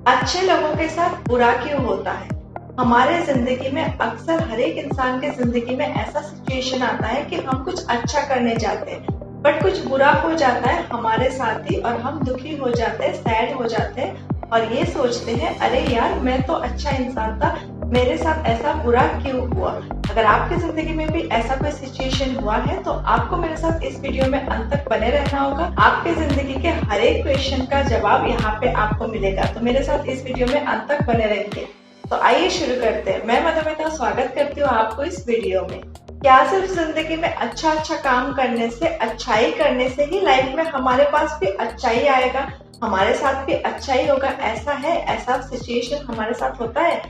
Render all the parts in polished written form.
अच्छे लोगों के साथ बुरा क्यों होता है? हमारे जिंदगी में अक्सर हर एक इंसान के जिंदगी में ऐसा सिचुएशन आता है कि हम कुछ अच्छा करने जाते हैं बट कुछ बुरा हो जाता है हमारे साथ ही और हम दुखी हो जाते हैं, सैड हो जाते हैं और ये सोचते हैं अरे यार मैं तो अच्छा इंसान था, मेरे साथ ऐसा बुरा क्यों हुआ। अगर आपकी जिंदगी में भी ऐसा कोई सिचुएशन हुआ है तो आपको मेरे साथ इस वीडियो में अंत तक बने रहना होगा। आपके जिंदगी के हर एक क्वेश्चन का जवाब यहाँ पे आपको मिलेगा, तो मेरे साथ इस वीडियो में अंत तक बने रहिए। तो आइए शुरू करते हैं। मैं मधुमिता स्वागत करती हूँ आपको इस वीडियो में। क्या सिर्फ जिंदगी में अच्छा काम करने से, अच्छाई करने से ही लाइफ में हमारे पास भी अच्छाई आएगा, हमारे साथ भी अच्छा ही होगा? ऐसा है? ऐसा सिचुएशन हमारे साथ होता है?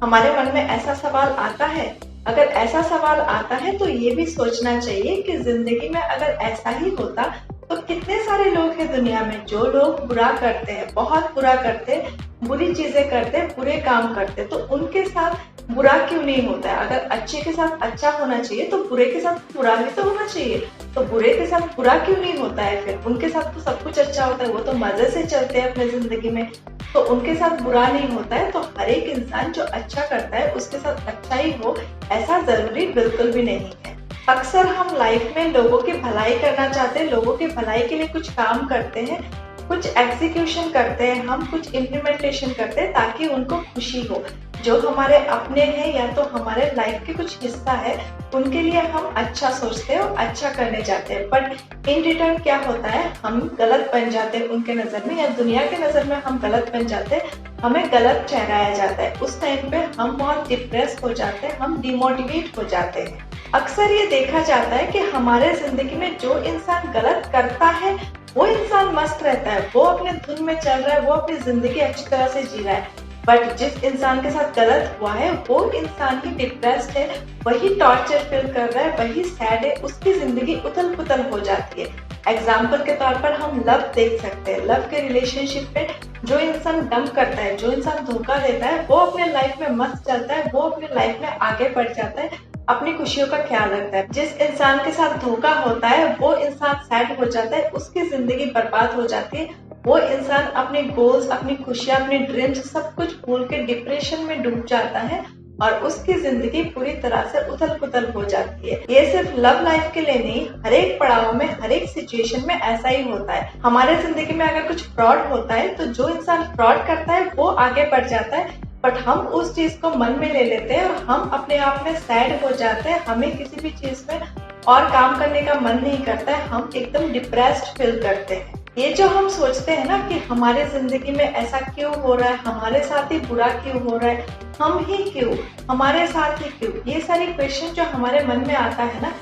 हमारे मन में ऐसा सवाल आता है? अगर ऐसा सवाल आता है तो ये भी सोचना चाहिए कि जिंदगी में अगर ऐसा ही होता तो कितने सारे लोग हैं दुनिया में जो लोग बुरा करते हैं, बहुत बुरा करते हैं, बुरी चीजें करते हैं, बुरे काम करते हैं, तो उनके साथ बुरा क्यों नहीं होता है? अगर अच्छे के साथ अच्छा होना चाहिए तो बुरे के साथ बुरा भी तो होना चाहिए, तो बुरे के साथ बुरा क्यों नहीं होता है? फिर उनके साथ तो सब कुछ अच्छा होता है, वो तो मजे से चलते हैं अपने जिंदगी में, तो उनके साथ बुरा नहीं होता है। तो हर एक इंसान जो अच्छा करता है उसके साथ अच्छा ही हो ऐसा जरूरी बिल्कुल भी नहीं है। अक्सर हम लाइफ में लोगों की भलाई करना चाहते हैं, लोगों की भलाई के लिए कुछ काम करते हैं, कुछ एग्जीक्यूशन करते हैं, हम कुछ इम्प्लीमेंटेशन करते हैं ताकि उनको खुशी हो। जो हमारे अपने हैं या तो हमारे लाइफ के कुछ हिस्सा है उनके लिए हम अच्छा सोचते हैं और अच्छा करने जाते हैं, बट इन रिटर्न क्या होता है, हम गलत बन जाते हैं उनके नजर में या दुनिया के नजर में हम गलत बन जाते हैं, हमें गलत ठहराया जाता है। उस टाइम पे हम बहुत डिप्रेस हो जाते हैं, हम डिमोटिवेट हो जाते हैं। अक्सर ये देखा जाता है कि हमारे जिंदगी में जो इंसान गलत करता है वो इंसान मस्त रहता है, वो अपने धुन में चल रहा है, वो अपनी जिंदगी अच्छी तरह से जी रहा है, बट जिस इंसान के साथ गलत हुआ है वो इंसान ही डिप्रेस्ड है, वही टॉर्चर फील कर रहा है, वही सैड है, उसकी जिंदगी उथल पुथल हो जाती है। एग्जाम्पल के तौर पर हम लव देख सकते हैं। लव के रिलेशनशिप पे जो इंसान डंप करता है, जो इंसान धोखा देता है, वो अपने लाइफ में मस्त चलता है, वो अपने लाइफ में आगे बढ़ जाता है, अपनी खुशियों का ख्याल रखता है। जिस इंसान के साथ धोखा होता है वो इंसान सैड हो जाता है, उसकी जिंदगी बर्बाद हो जाती है, वो इंसान अपने गोल्स, अपनी खुशियां, अपने ड्रीम्स सब कुछ भूल के डिप्रेशन में डूब जाता है और उसकी जिंदगी पूरी तरह से उथल पुथल हो जाती है। ये सिर्फ लव लाइफ के लिए नहीं, हर एक पड़ाव में, हर एक सिचुएशन में ऐसा ही होता है। हमारे जिंदगी में अगर कुछ फ्रॉड होता है तो जो इंसान फ्रॉड करता है वो आगे बढ़ जाता है, बट हम उस चीज को मन में ले लेते हैं और हम अपने आप में सैड हो जाते हैं, हमें किसी भी चीज में और काम करने का मन नहीं करता है, हम एकदम डिप्रेस्ड फील करते हैं। ये जो हम सोचते हैं ना कि हमारे जिंदगी में ऐसा क्यों हो रहा है, हमारे साथ ही बुरा क्यों हो रहा है, हम ही क्यों, हमारे साथ ही क्यों, ये सारी क्वेश्चन जो हमारे मन में आता है ना,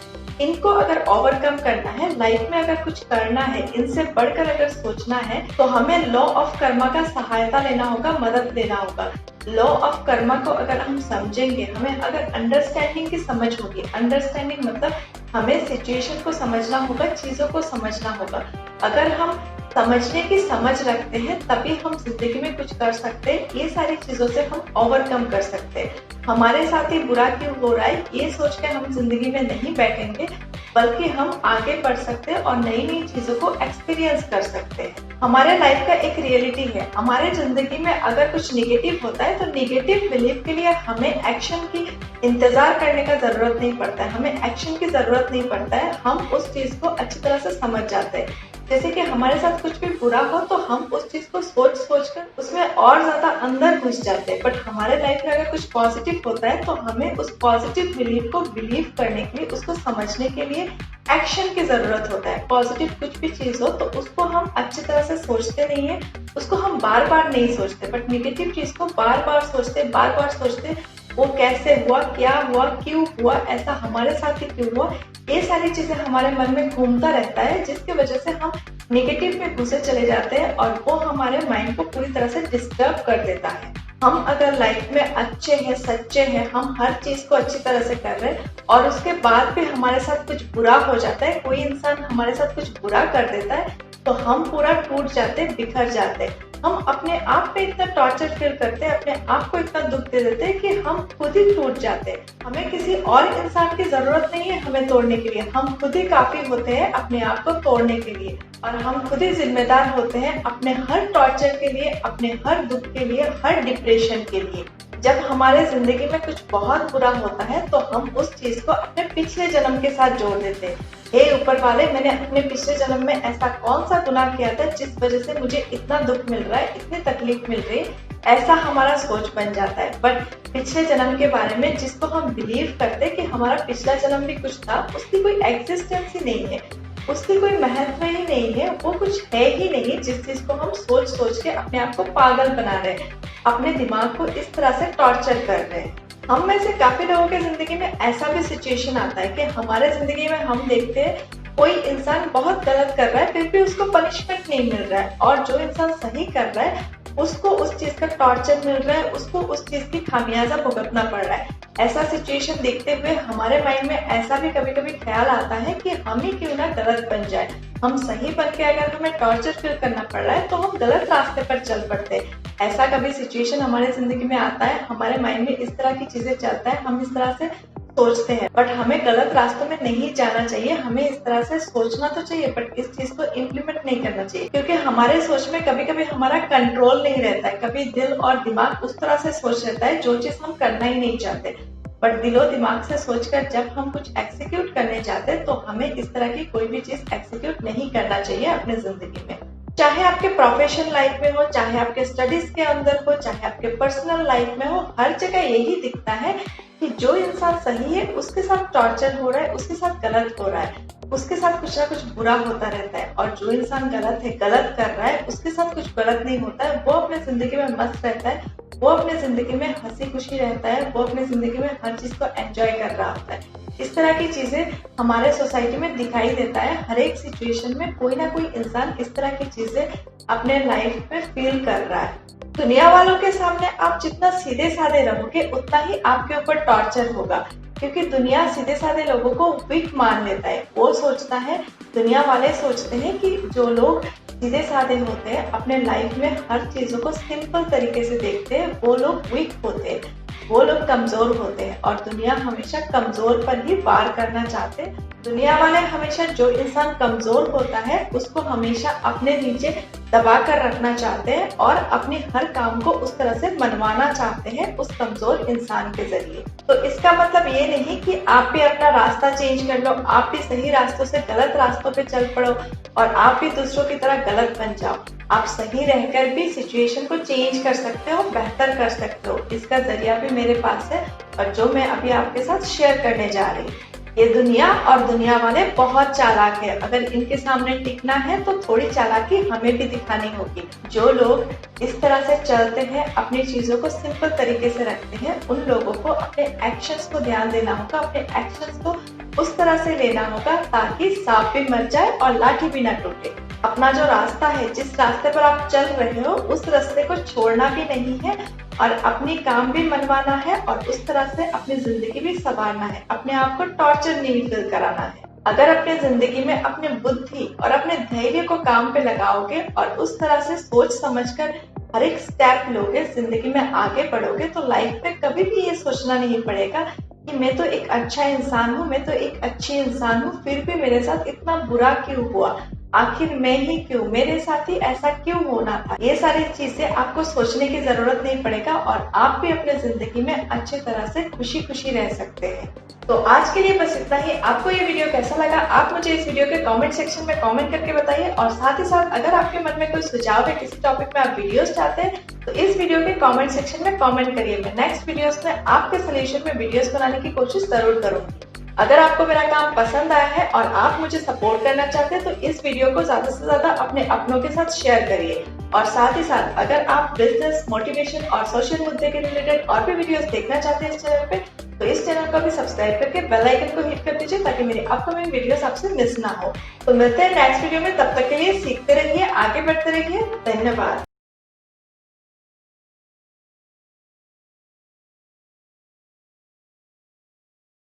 इनको अगर ओवरकम करना है, लाइफ में अगर कुछ करना है, इनसे बढ़कर अगर सोचना है तो हमें लॉ ऑफ कर्मा का सहायता लेना होगा, मदद लेना होगा। लॉ ऑफ कर्मा को अगर हम समझेंगे, हमें अगर अंडरस्टैंडिंग की समझ होगी, अंडरस्टैंडिंग मतलब हमें सिचुएशन को समझना होगा, चीजों को समझना होगा। अगर हम समझने की समझ रखते हैं तभी हम जिंदगी में कुछ कर सकते हैं, ये सारी चीजों से हम ओवरकम कर सकते हैं। हमारे साथ ही बुरा क्यों हो रहा है ये सोच के हम जिंदगी में नहीं बैठेंगे, बल्कि हम आगे बढ़ सकते हैं और नई नई चीजों को एक्सपीरियंस कर सकते हैं। हमारे लाइफ का एक रियलिटी है, हमारे जिंदगी में अगर कुछ निगेटिव होता है तो निगेटिव बिलीफ के लिए हमें एक्शन की इंतजार करने का जरूरत नहीं पड़ता है, हमें एक्शन की जरूरत नहीं पड़ता है, हम उस चीज को अच्छी तरह से समझ जाते हैं। जैसे कि हमारे साथ कुछ भी बुरा हो तो हम उस चीज को सोच कर उसमें और ज्यादा अंदर घुस जाते हैं, बट हमारे लाइफ में अगर कुछ पॉजिटिव होता है तो हमें उस पॉजिटिव बिलीफ को बिलीव करने के लिए, उसको समझने के लिए एक्शन की जरूरत होता है। पॉजिटिव कुछ भी चीज हो तो उसको हम अच्छी तरह से सोचते नहीं है, उसको हम बार बार नहीं सोचते, बट निगेटिव चीज को बार बार सोचते, वो कैसे हुआ, क्या हुआ, क्यों हुआ, ऐसा हमारे साथ ही क्यों हुआ, ये सारी चीजें हमारे मन में घूमता रहता है, जिसकी वजह से हम नेगेटिव में घुसे चले जाते हैं और वो हमारे माइंड को पूरी तरह से डिस्टर्ब कर देता है। हम अगर लाइफ में अच्छे हैं, सच्चे हैं, हम हर चीज को अच्छी तरह से कर रहे हैं और उसके बाद भी हमारे साथ कुछ बुरा हो जाता है, कोई इंसान हमारे साथ कुछ बुरा कर देता है तो हम पूरा टूट जाते, बिखर जाते, हम अपने आप पे इतना टॉर्चर फील करते हैं, अपने आप को इतना दुख दे देते हैं कि हम खुद ही टूट जाते हैं। हमें किसी और इंसान की जरूरत नहीं है हमें तोड़ने के लिए, हम खुद ही काफी होते हैं अपने आप को तोड़ने के लिए, और हम खुद ही जिम्मेदार होते हैं अपने हर टॉर्चर के लिए, अपने हर दुख के लिए, हर डिप्रेशन के लिए। जब हमारे जिंदगी में कुछ बहुत बुरा होता है तो हम उस चीज को अपने पिछले जन्म के साथ जोड़ देते हैं। हे ऊपर वाले, मैंने अपने पिछले जन्म में ऐसा कौन सा गुनाह किया था जिस वजह से मुझे इतना दुख मिल रहा है, इतनी तकलीफ मिल रही है, ऐसा हमारा सोच बन जाता है। बट पिछले जन्म के बारे में जिसको हम बिलीव करते हैं कि हमारा पिछला जन्म भी कुछ था, उसकी कोई एग्जिस्टेंस ही नहीं है, उसकी कोई महत्व ही नहीं है, वो कुछ है ही नहीं जिस चीज को हम सोच सोच के अपने आप को पागल बना रहे हैं, अपने दिमाग को इस तरह से टॉर्चर कर रहे हैं। हम में से काफी लोगों के जिंदगी में ऐसा भी सिचुएशन आता है कि हमारे जिंदगी में हम देखते हैं कोई इंसान बहुत गलत कर रहा है फिर भी उसको पनिशमेंट नहीं मिल रहा है, और जो इंसान सही कर रहा है उसको उस चीज का टॉर्चर मिल रहा है, उसको उस चीज की खामियाजा भुगतना पड़ रहा है। ऐसा सिचुएशन देखते हुए हमारे माइंड में ऐसा भी कभी कभी ख्याल आता है कि हम ही क्यों ना गलत बन जाए, हम सही बन के अगर हमें टॉर्चर फील करना पड़ रहा है तो हम गलत रास्ते पर चल पड़ते हैं। ऐसा कभी सिचुएशन हमारे जिंदगी में आता है, हमारे माइंड में इस तरह की चीजें चलता है, हम इस तरह से सोचते हैं। बट हमें गलत रास्तों में नहीं जाना चाहिए, हमें इस तरह से सोचना तो चाहिए बट इस चीज को इम्प्लीमेंट नहीं करना चाहिए, क्योंकि हमारे सोच में कभी कभी हमारा कंट्रोल नहीं रहता है। कभी दिल और दिमाग उस तरह से सोच रहता है जो चीज हम करना ही नहीं चाहते, बट दिलो दिमाग से सोचकर जब हम कुछ एक्सिक्यूट करने जाते हैं तो हमें इस तरह की कोई भी चीज एक्सिक्यूट नहीं करना चाहिए अपने जिंदगी में। चाहे आपके प्रोफेशनल लाइफ में हो, चाहे आपके स्टडीज के अंदर हो, चाहे आपके पर्सनल लाइफ में हो, हर जगह यही दिखता है कि जो इंसान सही है उसके साथ टॉर्चर हो रहा है, उसके साथ गलत हो रहा है, उसके साथ कुछ ना कुछ बुरा होता रहता है, और जो इंसान गलत है, गलत कर रहा है, उसके साथ कुछ गलत नहीं होता है, वो अपने जिंदगी में मस्त रहता है, वो अपने जिंदगी में हंसी खुशी रहता है, वो अपने जिंदगी में हर चीज को एंजॉय कर रहा होता है। इस तरह की चीजें हमारे सोसाइटी में दिखाई देता है। हर एक सिचुएशन में कोई ना कोई इंसान इस तरह की चीजें अपने लाइफ में फील कर रहा है। दुनिया वालों के सामने आप जितना सीधे साधे रहोगे उतना ही आपके ऊपर टॉर्चर होगा, क्योंकि दुनिया सीधे साधे लोगों को वीक मान लेता है। वो सोचता है, दुनिया वाले सोचते हैं कि जो लोग सीधे साधे होते हैं, अपने लाइफ में हर चीजों को सिंपल तरीके से देखते हैं, वो लोग वीक होते हैं, वो लोग कमजोर होते हैं, और दुनिया हमेशा कमजोर पर ही वार करना चाहते हैं। दुनिया वाले हमेशा जो इंसान कमजोर होता है उसको हमेशा अपने नीचे दबा कर रखना चाहते हैं और अपने हर काम को उस तरह से मनवाना चाहते हैं उस कमजोर इंसान के जरिए। तो इसका मतलब ये नहीं कि आप भी अपना रास्ता चेंज कर लो, आप भी सही रास्तों से गलत रास्तों पे चल पड़ो और आप भी दूसरों की तरह गलत बन जाओ। आप सही रहकर भी सिचुएशन को चेंज कर सकते हो, बेहतर कर सकते हो। इसका जरिया भी मेरे पास है और जो मैं अभी आपके साथ शेयर करने जा रही हूँ। ये दुनिया और दुनिया वाले बहुत चालाक है, अगर इनके सामने टिकना है तो थोड़ी चालाकी हमें भी दिखानी होगी। जो लोग इस तरह से चलते हैं, अपनी चीजों को सिंपल तरीके से रखते हैं, उन लोगों को अपने एक्शंस को ध्यान देना होगा, अपने एक्शंस को उस तरह से लेना होगा ताकि सांप भी मर जाए और लाठी भी ना टूटे। अपना जो रास्ता है, जिस रास्ते पर आप चल रहे हो, उस रास्ते को छोड़ना भी नहीं है और अपनी काम भी मनवाना है और उस तरह से अपनी जिंदगी भी संवारना है। अपने आप को टॉर्चर नहीं फील कराना है। अगर अपने जिंदगी में अपने बुद्धि और अपने धैर्य को काम पे लगाओगे और उस तरह से सोच समझकर हर एक स्टेप लोगे, जिंदगी में आगे बढ़ोगे, तो लाइफ में कभी भी ये सोचना नहीं पड़ेगा कि मैं तो एक अच्छा इंसान हूँ, मैं तो एक अच्छी इंसान हूँ, फिर भी मेरे साथ इतना बुरा क्यों हुआ, आखिर मैं ही क्यों, मेरे साथ ही ऐसा क्यों होना था। ये सारी चीजें आपको सोचने की जरूरत नहीं पड़ेगा और आप भी अपने जिंदगी में अच्छी तरह से खुशी खुशी रह सकते हैं। तो आज के लिए बस इतना ही। आपको ये वीडियो कैसा लगा आप मुझे इस वीडियो के कमेंट सेक्शन में कमेंट करके बताइए, और साथ ही साथ अगर आपके मन में कोई सुझाव है, किसी टॉपिक में आप वीडियोस चाहते हैं तो इस वीडियो के कमेंट सेक्शन में कमेंट करिए। मैं नेक्स्ट वीडियोस में आपके सॉल्यूशन में वीडियोस बनाने की कोशिश जरूर करूंगी। अगर आपको मेरा काम पसंद आया है और आप मुझे सपोर्ट करना चाहते हैं तो इस वीडियो को ज्यादा से ज्यादा अपने अपनों के साथ शेयर करिए, और साथ ही साथ अगर आप बिजनेस, मोटिवेशन और सोशल मुद्दे के रिलेटेड और भी वीडियोस देखना चाहते हैं इस चैनल पे, तो इस चैनल को भी सब्सक्राइब करके बेल आइकन को हिट कर दीजिए ताकि मेरी अपकमिंग वीडियोस आपसे मिस ना हो। तो मिलते हैं नेक्स्ट वीडियो में, तब तक के लिए सीखते रहिए, आगे बढ़ते रहिए। धन्यवाद।